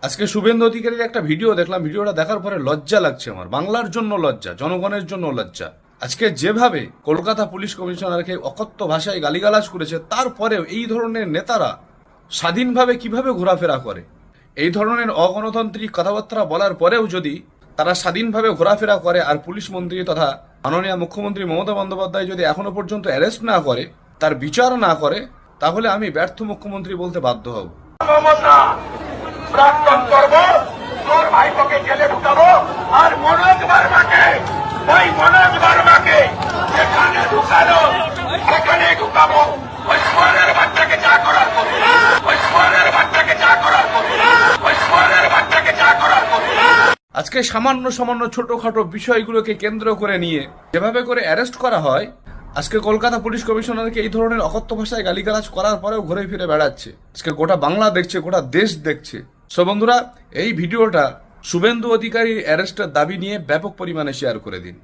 আজকে শুভেন্দু অধিকারীর একটা ভিডিও দেখলাম, ভিডিওটা দেখার পরে লজ্জা লাগছে আমার, বাংলার জন্য লজ্জা, জনগণের জন্য লজ্জা। আজকে যেভাবে কলকাতা পুলিশ কমিশনারকে অকথ্য ভাষায় গালিগালাজ করেছে, তারপরেও এই ধরনের নেতারা স্বাধীনভাবে কিভাবে ঘোরাফেরা করে? এই ধরনের অগণতান্ত্রিক কথাবার্তা বলার পরেও যদি তারা স্বাধীনভাবে ঘোরাফেরা করে, আর পুলিশ মন্ত্রী তথা মাননীয় মুখ্যমন্ত্রী মমতা বন্দ্যোপাধ্যায় যদি এখনো পর্যন্ত অ্যারেস্ট না করে, তার বিচার না করে, তাহলে আমি ব্যর্থ মুখ্যমন্ত্রী বলতে বাধ্য হব। মমতা প্রাক্তন করব, তোর ভাইপোকে জেলে ঢুকাবো, আর মনোজ বার্মাকে, ওই মনোজ বার্মাকে যেখানে ঢুকালো সেখানে ঢুকাবো। ওই সোয়ারের বাচ্চাকে যা করার করবো, ওই সোয়ারের বাচ্চাকে যা করার করবো, ওই সোয়ারের বাচ্চাকে যা করার করবো। আজকে সামান্য সামান্য ছোটখাটো বিষয়গুলোকে কেন্দ্র করে নিয়ে যেভাবে করে অ্যারেস্ট করা হয়, আজকে কলকাতা পুলিশ কমিশনারকে এই ধরনের অকথ্য ভাষায় গালিগালাজ করার পরেও ঘুরে ফিরে বেড়াচ্ছে। আজকে গোটা বাংলা দেখছে, গোটা দেশ দেখছে। সো বন্ধুরা, এই ভিডিওটা শুভেন্দু অধিকারীর অ্যারেস্টের দাবি নিয়ে ব্যাপক পরিমাণে শেয়ার করে দিন।